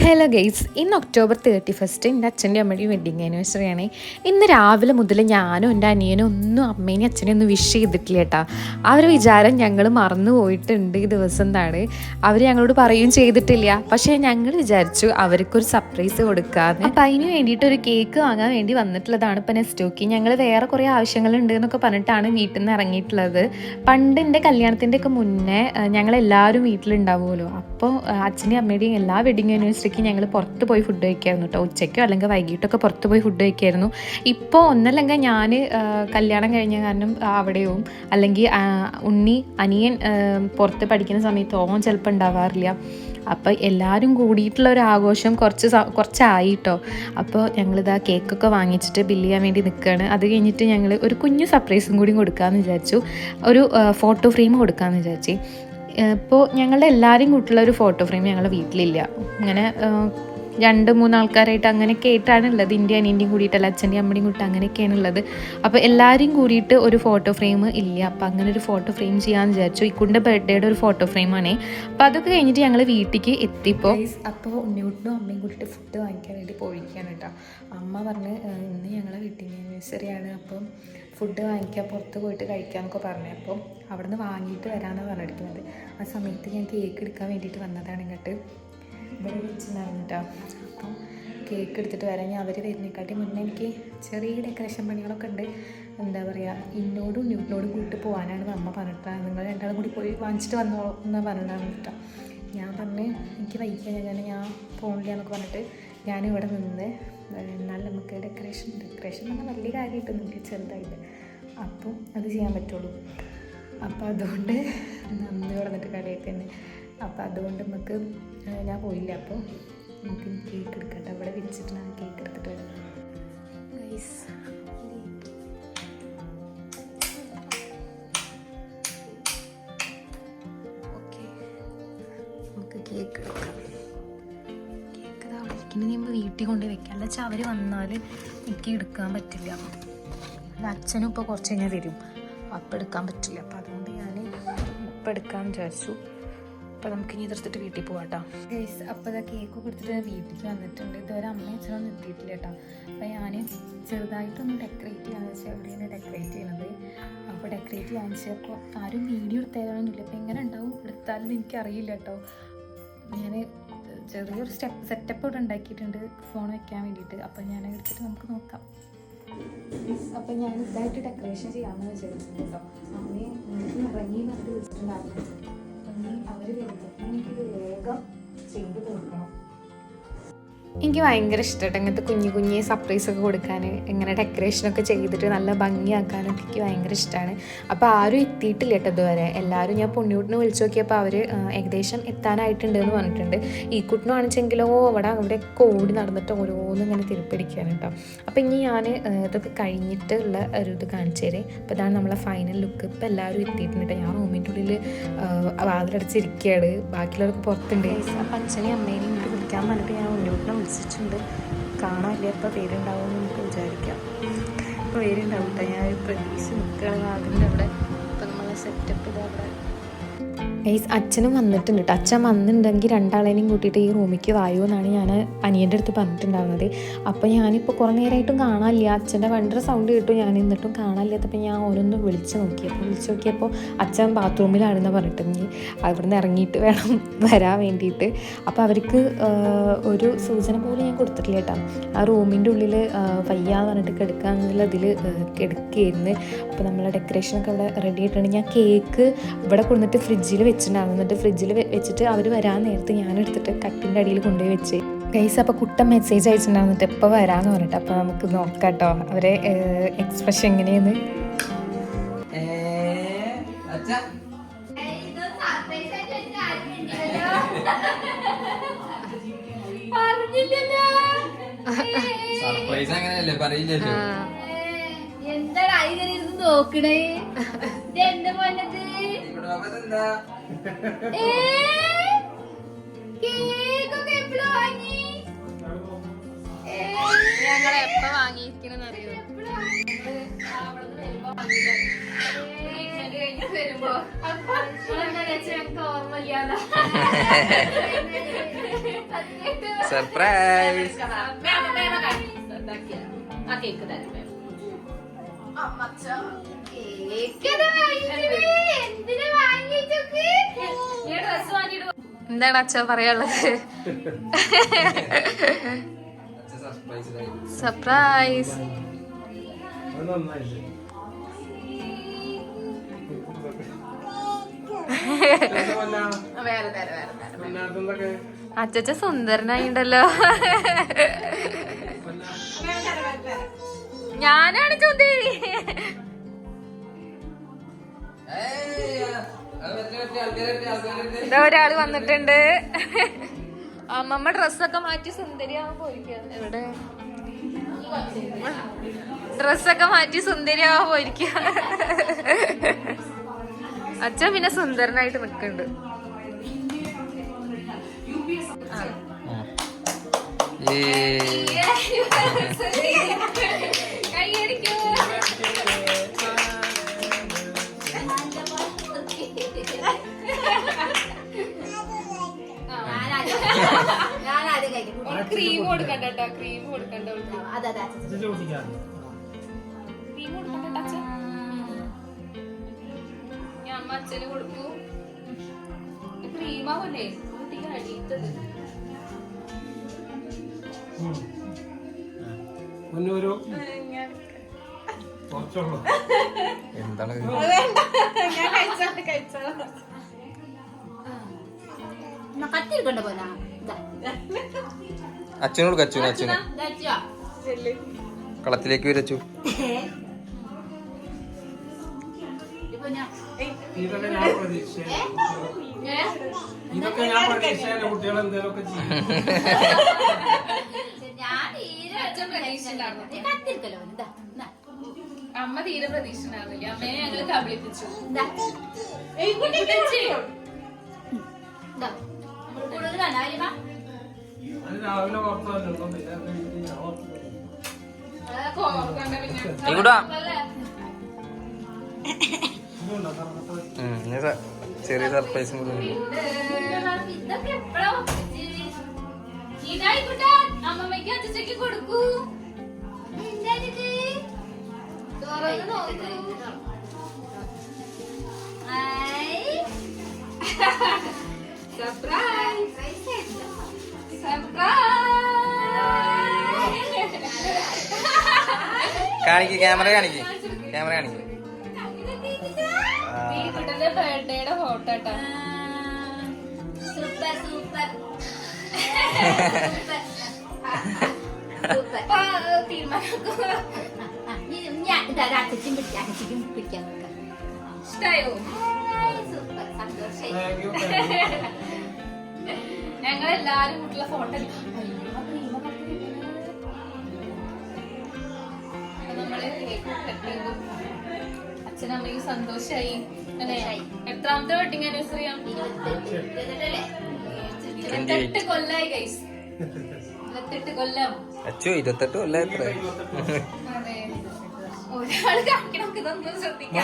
Hello guys, ഇന്ന് October 31 എൻ്റെ അച്ഛൻ്റെ അമ്മയുടെയും വെഡ്ഡിങ് ആനിവേഴ്സറിയാണ്. ഇന്ന് രാവിലെ മുതൽ ഞാനും എൻ്റെ അനിയനും ഒന്നും അമ്മേനെയും അച്ഛനെയും ഒന്നും വിഷ് ചെയ്തിട്ടില്ല കേട്ടോ. ആ ഒരു വിചാരം ഞങ്ങൾ മറന്നു പോയിട്ടുണ്ട്. ഈ ദിവസം എന്താണ് അവർ ഞങ്ങളോട് പറയുകയും ചെയ്തിട്ടില്ല. പക്ഷേ ഞങ്ങൾ വിചാരിച്ചു അവർക്കൊരു സർപ്രൈസ് കൊടുക്കാമെന്ന്. അപ്പം അതിന് വേണ്ടിയിട്ട് ഒരു കേക്ക് വാങ്ങാൻ വേണ്ടി വന്നിട്ടുള്ളതാണ് ഇപ്പം നെസ്റ്റോക്കി. ഞങ്ങൾ വേറെ കുറേ ആവശ്യങ്ങളുണ്ട് എന്നൊക്കെ പറഞ്ഞിട്ടാണ് വീട്ടിൽ നിന്ന് ഇറങ്ങിയിട്ടുള്ളത്. പണ്ട് എൻ്റെ കല്യാണത്തിൻ്റെ ഒക്കെ മുന്നേ ഞങ്ങളെല്ലാവരും വീട്ടിലുണ്ടാവുമല്ലോ. അപ്പോൾ അച്ഛൻ്റെയും അമ്മയുടെയും എല്ലാ വെഡ്ഡിങ് ആനിവേഴ്സറിക്ക് ഞങ്ങൾ പുറത്ത് പോയി ഫുഡ് കഴിക്കായിരുന്നു കേട്ടോ. ഉച്ചയ്ക്കോ അല്ലെങ്കിൽ വൈകിട്ടൊക്കെ പുറത്ത് പോയി ഫുഡ് കഴിക്കായിരുന്നു. ഇപ്പോൾ ഒന്നല്ലെങ്കിൽ ഞാൻ കല്യാണം കഴിഞ്ഞ കാരണം അവിടെയും അല്ലെങ്കിൽ അനിയൻ പുറത്ത് പഠിക്കുന്ന സമയത്ത് ഓൻ ചിലപ്പോൾ ഉണ്ടാവാറില്ല. അപ്പോൾ എല്ലാവരും കൂടിയിട്ടുള്ള ഒരു ആഘോഷം കുറച്ചായി കേട്ടോ. അപ്പോൾ ഞങ്ങളിതാ കേക്കൊക്കെ വാങ്ങിച്ചിട്ട് ബില്ല് ചെയ്യാൻ വേണ്ടി നിൽക്കുകയാണ്. അത് കഴിഞ്ഞിട്ട് ഞങ്ങൾ ഒരു കുഞ്ഞു സർപ്രൈസും കൂടി കൊടുക്കാമെന്ന് വിചാരിച്ചു. ഒരു ഫോട്ടോ ഫ്രെയിം കൊടുക്കാമെന്ന് വിചാരിച്ചു. ഇപ്പോൾ ഞങ്ങളുടെ എല്ലാവരെയും കൂട്ടുള്ള ഒരു ഫോട്ടോ ഫ്രെയിം ഞങ്ങളുടെ വീട്ടിലില്ല. ഇങ്ങനെ 2-3 ആൾക്കാരായിട്ട് അങ്ങനെയൊക്കെ ആയിട്ടാണ് ഉള്ളത്. എൻ്റെ അനിയൻ്റെയും കൂടിയിട്ടല്ല, അച്ഛൻ്റെയും അമ്മയുടെയും കൂട്ടി അങ്ങനെയൊക്കെയാണ് ഉള്ളത്. അപ്പോൾ എല്ലാവരെയും കൂടിയിട്ട് ഒരു ഫോട്ടോ ഫ്രെയിം ഇല്ല. അപ്പോൾ അങ്ങനെ ഒരു ഫോട്ടോ ഫ്രെയിം ചെയ്യാമെന്ന് വിചാരിച്ചു. ഇക്കുൻ്റെ ബർത്ത്ഡേയുടെ ഒരു ഫോട്ടോ ഫ്രെയിമാണ്. അപ്പോൾ അതൊക്കെ കഴിഞ്ഞിട്ട് ഞങ്ങൾ വീട്ടിലേക്ക് എത്തിയപ്പോൾ ഉണ്ണിയൂട്ടിനും അമ്മയും കൂട്ടിയിട്ട് ഫുഡ് വാങ്ങിക്കാൻ വേണ്ടി പോയിരിക്കുകയാണ് കേട്ടോ. അമ്മ പറഞ്ഞ് ഇന്ന് ഞങ്ങളെ വെഡ്ഡിങ് ആനിവേഴ്സറിയാണ്, അപ്പം ഫുഡ് വാങ്ങിക്കാൻ പുറത്ത് പോയിട്ട് കഴിക്കാമെന്നൊക്കെ പറഞ്ഞു. അപ്പം അവിടെ നിന്ന് വാങ്ങിയിട്ട് വരാമെന്നാണ് പറഞ്ഞിരിക്കുന്നത്. ആ സമയത്ത് ഞാൻ കേക്ക് എടുക്കാൻ വേണ്ടിയിട്ട് വന്നതാണ്. ഇങ്ങോട്ട് ഇവിടെ വെച്ചിട്ടുണ്ടായിരുന്നു കേട്ടോ. അപ്പം കേക്ക് എടുത്തിട്ട് വരാൻ ഞാൻ അവർ വരുന്നേക്കാട്ടി മുന്നേ എനിക്ക് ചെറിയ ഡെക്കറേഷൻ പണികളൊക്കെ ഉണ്ട്. എന്താ പറയുക, ഇന്നോടും ന്യൂട്ടിനോടും കൂട്ടി പോകാനാണ് അമ്മ പറഞ്ഞിട്ടാണ്. നിങ്ങൾ രണ്ടാളും കൂടി പോയി വാങ്ങിച്ചിട്ട് വന്നോളൂ എന്നാണ് പറഞ്ഞിട്ടാണ് കേട്ടോ. ഞാൻ പറഞ്ഞ് എനിക്ക് വൈകിക്കാൻ ഞാൻ പോകണില്ല എന്നൊക്കെ പറഞ്ഞിട്ട് ഞാനിവിടെ നിന്ന് എന്നാൽ നമുക്ക് ഡെക്കറേഷൻ പറഞ്ഞാൽ വലിയ കാര്യമായിട്ടൊന്നുമില്ല, ചെറുതായിട്ട്. അപ്പോൾ അത് ചെയ്യാൻ പറ്റുള്ളൂ. അപ്പോൾ അതുകൊണ്ട് നന്ദി പറഞ്ഞിട്ട് കടയിൽ തന്നെ. അപ്പോൾ അതുകൊണ്ട് നമുക്ക് ഞാൻ പോയില്ല. അപ്പോൾ നമുക്ക് കേക്ക് എടുക്കട്ടെ. അവിടെ വെച്ചിട്ട് ഞാൻ കേക്ക് എടുത്തിട്ട് വരാം. ഓക്കെ, നമുക്ക് കേക്ക് എടുക്കാം. കേക്ക് അവിടെ ഇരിക്കുന്നത് നമ്മൾ വീട്ടിൽ കൊണ്ട് വെക്കാം. അല്ല വെച്ചാൽ അവർ വന്നാൽ എനിക്ക് എടുക്കാൻ പറ്റില്ല. അല്ല അച്ഛനും ഇപ്പോൾ കുറച്ച് കഴിഞ്ഞാൽ വരും, അപ്പം എടുക്കാൻ പറ്റില്ല. അപ്പോൾ അതുകൊണ്ട് ഞാൻ ഇപ്പം എടുക്കാമെന്ന് വിചാരിച്ചു. അപ്പോൾ നമുക്ക് ഇനി ഇതെടുത്തിട്ട് വീട്ടിൽ പോകാം കേട്ടോ. ഗൈസ്, അപ്പോൾ ഇതാ കേക്ക് കൊടുത്തിട്ട് വീട്ടിലേക്ക് വന്നിട്ടുണ്ട്. ഇതുവരെ അമ്മയും അച്ഛനൊന്നും എത്തിയിട്ടില്ല കേട്ടോ. അപ്പോൾ ഞാൻ ചെറുതായിട്ടൊന്ന് ഡെക്കറേറ്റ് ചെയ്യാന്ന് വെച്ചാൽ എവിടെയാണ് ഡെക്കറേറ്റ് ചെയ്യണത്. അപ്പോൾ ഡെക്കറേറ്റ് ചെയ്യാന്ന് വെച്ചാൽ അപ്പോൾ ആരും വീഡിയോ എടുത്താലൊന്നുമില്ല. അപ്പോൾ എങ്ങനെ ഉണ്ടാവും എടുത്താലും എനിക്കറിയില്ല കേട്ടോ. ഞാൻ ചെറിയൊരു സെറ്റപ്പ് ഇവിടെ ഉണ്ടാക്കിയിട്ടുണ്ട് ഫോൺ വെക്കാൻ വേണ്ടിയിട്ട്. അപ്പോൾ ഞാൻ എടുത്തിട്ട് നമുക്ക് നോക്കാം. അപ്പം ഞാൻ ഇതായിട്ട് ഡെക്കറേഷൻ ചെയ്യാമെന്ന് വിചാരിച്ചിട്ടുണ്ട് കേട്ടോ. അമ്മയെ ഇറങ്ങി പറഞ്ഞിട്ട് വിളിച്ചിട്ടുണ്ടായിരുന്നു. അവർ വരുന്നത് എനിക്ക് വേഗം ചെയ്ത് തീർക്കണം. എനിക്ക് ഭയങ്കര ഇഷ്ടമായിട്ട് ഇങ്ങനത്തെ കുഞ്ഞു സർപ്രൈസൊക്കെ കൊടുക്കാൻ, ഇങ്ങനെ ഡെക്കറേഷനൊക്കെ ചെയ്തിട്ട് നല്ല ഭംഗിയാക്കാനൊക്കെ എനിക്ക് ഭയങ്കര ഇഷ്ടമാണ്. അപ്പോൾ ആരും എത്തിയിട്ടില്ല കേട്ടോ ഇതുവരെ. എല്ലാവരും ഞാൻ പൊന്നിയൂട്ടിനെ വിളിച്ചു നോക്കിയപ്പോൾ അവർ ഏകദേശം എത്താനായിട്ടുണ്ട് എന്ന് പറഞ്ഞിട്ടുണ്ട്. ഈ കുട്ടിനാണെച്ചെങ്കിലോ അവിടെയൊക്കെ ഓടി നടന്നിട്ട് ഓരോന്നും ഇങ്ങനെ തിരുപ്പിടിക്കുകയാണ് കേട്ടോ. അപ്പോൾ ഇനി ഞാൻ ഇതൊക്കെ കഴിഞ്ഞിട്ടുള്ള ഒരു ഇത് കാണിച്ചു തരാം. അപ്പോൾ ഇതാണ് നമ്മളെ ഫൈനൽ ലുക്ക്. ഇപ്പോൾ എല്ലാവരും എത്തിയിട്ടുണ്ട് കേട്ടോ. ഞാൻ റൂമിൻ്റെ ഉള്ളിൽ വാതിലടച്ചിരിക്കുകയാണ്, ബാക്കിയുള്ളവർക്ക് പുറത്തുണ്ട്. അപ്പം അച്ഛനെയും അമ്മേനെയും ഇങ്ങോട്ട് വിളിക്കാൻ പറഞ്ഞിട്ട് ഞാൻ ഉണ്ണിയൂട്ടിനെ വിളിച്ചിട്ടുണ്ട്. കാണാനില്ല, ഇപ്പോൾ പേരുണ്ടാവുമെന്ന് നമുക്ക് വിചാരിക്കാം. ഇപ്പോൾ പേരുണ്ടാവും കേട്ടോ. ഞാൻ പ്രതീക്ഷ നിൽക്കുകയാണ് അതിൻ്റെ അവിടെ. ഇപ്പോൾ നമ്മളെ സെറ്റപ്പ് ഇത് അവിടെ അച്ഛനും വന്നിട്ടുണ്ട് കേട്ടോ. അച്ഛൻ വന്നിട്ടുണ്ടെങ്കിൽ രണ്ടാളേനെയും കൂട്ടിയിട്ട് ഈ റൂമിലേക്ക് വായോ എന്നാണ് ഞാൻ അനിയൻ്റെ അടുത്ത് പറഞ്ഞിട്ടുണ്ടാകുന്നത്. അപ്പോൾ ഞാനിപ്പോൾ കുറേ നേരമായിട്ടും കാണാനില്ല. അച്ഛൻ്റെ വണ്ടർ സൗണ്ട് കേട്ടു ഞാൻ, എന്നിട്ടും കാണാനില്ലാത്തപ്പോൾ ഞാൻ ഓരോന്ന് വിളിച്ച് നോക്കിയപ്പോൾ അച്ഛൻ ബാത്റൂമിലാണെന്ന് പറഞ്ഞിട്ട് ഇനി അവിടെ നിന്ന് ഇറങ്ങിയിട്ട് വേണം വരാൻ വേണ്ടിയിട്ട്. അപ്പോൾ അവർക്ക് ഒരു സൂചന പോലും ഞാൻ കൊടുത്തിട്ടില്ല കേട്ടോ. ആ റൂമിൻ്റെ ഉള്ളിൽ വയ്യാന്ന് പറഞ്ഞിട്ട് കിടക്കാന്നുള്ളതിൽ കിടക്കുകയായിരുന്നു. അപ്പോൾ നമ്മളെ ഡെക്കറേഷനൊക്കെ അവിടെ റെഡി ആയിട്ടുണ്ട്. ഞാൻ കേക്ക് ഇവിടെ കൊണ്ടുവന്നിട്ട് ഫ്രിഡ്ജിൽ വെച്ചിട്ടുണ്ടായിരുന്നു. എന്നിട്ട് ഫ്രിഡ്ജിൽ വെച്ചിട്ട് അവർ വരാൻ നേരത്ത് ഞാനെടുത്തിട്ട് കട്ടിൻ്റെ അടിയിൽ കൊണ്ടുപോയി വെച്ച്. ഗൈസ്, അപ്പോൾ കുട്ടൻ മെസ്സേജ് അയച്ചിട്ടുണ്ടായിരുന്നിട്ട് എപ്പോൾ വരാമെന്ന് പറഞ്ഞിട്ട്. അപ്പോൾ നമുക്ക് നോക്കാം കേട്ടോ അവരെ എക്സ്പ്രഷൻ എങ്ങനെയെന്ന്. നോക്കണേ എന്റെ മോനത് ഞങ്ങളെ എപ്പോ വാങ്ങിയിരിക്കണെന്ന് അറിയോ? വരുമ്പോ ഓർമ്മ സർപ്രൈസ്. ആ കേക്ക് തരാം. എന്താണ് അച്ഛ പറയാനുള്ളത്? സർപ്രൈസ്. അച്ഛ സുന്ദരനായിണ്ടല്ലോ. ഞാനാണ് ചുന്ദേരി. ഇതാ ഒരാള് വന്നിട്ടുണ്ട്. അമ്മമ്മ ഡ്രസ്സൊക്കെ മാറ്റി സുന്ദരിയാവാൻ പോയിരിക്കുക. എവിടെ ഡ്രസ്സൊക്കെ മാറ്റി സുന്ദരിയാവാൻ പോയിരിക്കുക. അച്ഛൻ പിന്നെ സുന്ദരനായിട്ട് നിൽക്കുന്നുണ്ട്. ക്രീം കൊടുക്കണ്ട കേട്ടോ. ക്രീം കൊടുക്കണ്ട. ക്രീം കൊടുക്കണ്ട അച്ഛൻ. ഞാൻ അമ്മ അച്ഛന് കൊടുക്കൂ. ക്രീമാവല്ലേ കുട്ടിക്ക് അടിയിട്ടത്. എന്താണ് കത്തിരിക്കണ്ട പോലെ അച്ഛനോട് കച്ചു. അച്ഛന് കളത്തിലേക്ക് വരച്ചു. ഇതൊക്കെ ഞാൻ പ്രതീക്ഷ കുട്ടികൾ എന്തേലൊക്കെ ചെയ്യും. അമ്മ തീരെ പ്രതീക്ഷ ഉണ്ടായിരുന്നില്ല. അമ്മയെ ഞങ്ങള് കബളിപ്പിച്ചു. അത് രാവിലെ ഓർത്തല്ലോ. ചെറിയ സർപ്രൈസും കൂടി ഉണ്ട്. ഇതൊക്കെ എപ്പോഴാ അമ്മമ്മയ്ക്ക് അച്ഛക്ക് കൊടുക്കൂ. കാണിക്ക്, ക്യാമറ കാണിക്ക്, ക്യാമറ കാണിക്ക്. ബർത്ത്ഡേയുടെ ഫോട്ടോ കേട്ടോ. സൂപ്പർ സൂപ്പർ ഇഷ്ടായോ? ഞങ്ങളെല്ലാരും കൂട്ടിയുള്ള ഫോട്ടോ എടുക്കാം. നമ്മള് കേക്ക് കട്ട് ചെയ്തു. അച്ഛനമ്മയ്ക്ക് സന്തോഷായി അല്ലേ? എത്രാമത്തെ വെഡിങ് ആനിവേഴ്സറിയാ? 28 കൊല്ലായി ഗൈസ്. 28 കൊല്ലം. അച്ഛോ 28 കൊല്ലം എത്ര? അതെ, ഒരാള് കാണിക്കണം. ഇതൊന്നും ശ്രദ്ധിക്കാം.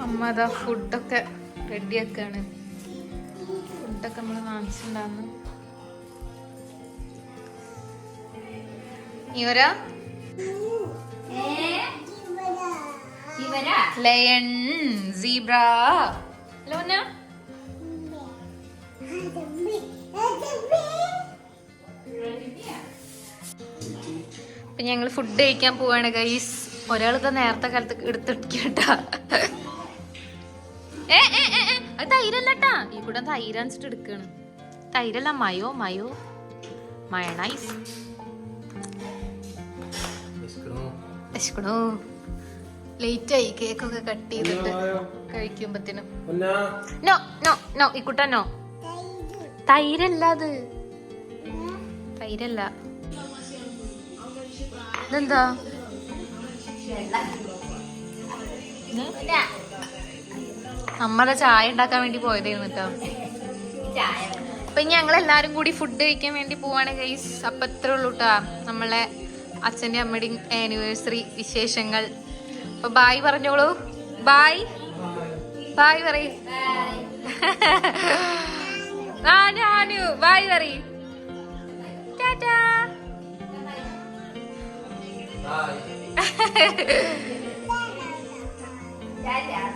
അമ്മ അതാ ഫുഡൊക്കെ റെഡിയാക്കാണ്. ഫുഡൊക്കെ നമ്മള് വാങ്ങിച്ചിട്ടുണ്ടായിരുന്നു. ഇവരാ ലയൺ, സീബ്ര, ലോന. ഇപ്പൊ ഞങ്ങള് ഫുഡ് കഴിക്കാൻ പോവാണ് ഗൈസ്. ഒരാളിത് നേരത്തെ കാലത്ത് എടുത്തിട്ടാ. അത് തൈരല്ലട്ടാ. ഈ കൂടെ തൈരണിച്ചിട്ട് എടുക്കാണ്. തൈരല്ല, മയോ മയണൈസ്. ലേറ്റ് ആയി കേക്കൊക്കെ കട്ട് ചെയ്തിട്ട് കഴിക്കുമ്പത്തിനും. നോ നോ നോ ഇക്കുട്ട നോ. തൈരല്ല, അത് തൈരല്ല. ഇതെന്താ? അമ്മടെ ചായ ഉണ്ടാക്കാൻ വേണ്ടി പോയതായിരുന്നു കേട്ടോ. അപ്പൊ ഞങ്ങൾ എല്ലാരും കൂടി ഫുഡ് കഴിക്കാൻ വേണ്ടി പോവാണ് ഗൈസ്. അപ്പൊ ഇത്രേ ഉള്ളൂ കേട്ടാ നമ്മളെ അച്ഛൻ്റെ അമ്മയുടെയും ആനിവേഴ്സറി വിശേഷങ്ങൾ. അപ്പൊ ബായ് പറഞ്ഞോളൂ. ബായ് ബായ് പറയ്. ആ ഞാനു ബായ് പറയ്. ടാറ്റാ.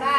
ബൈ.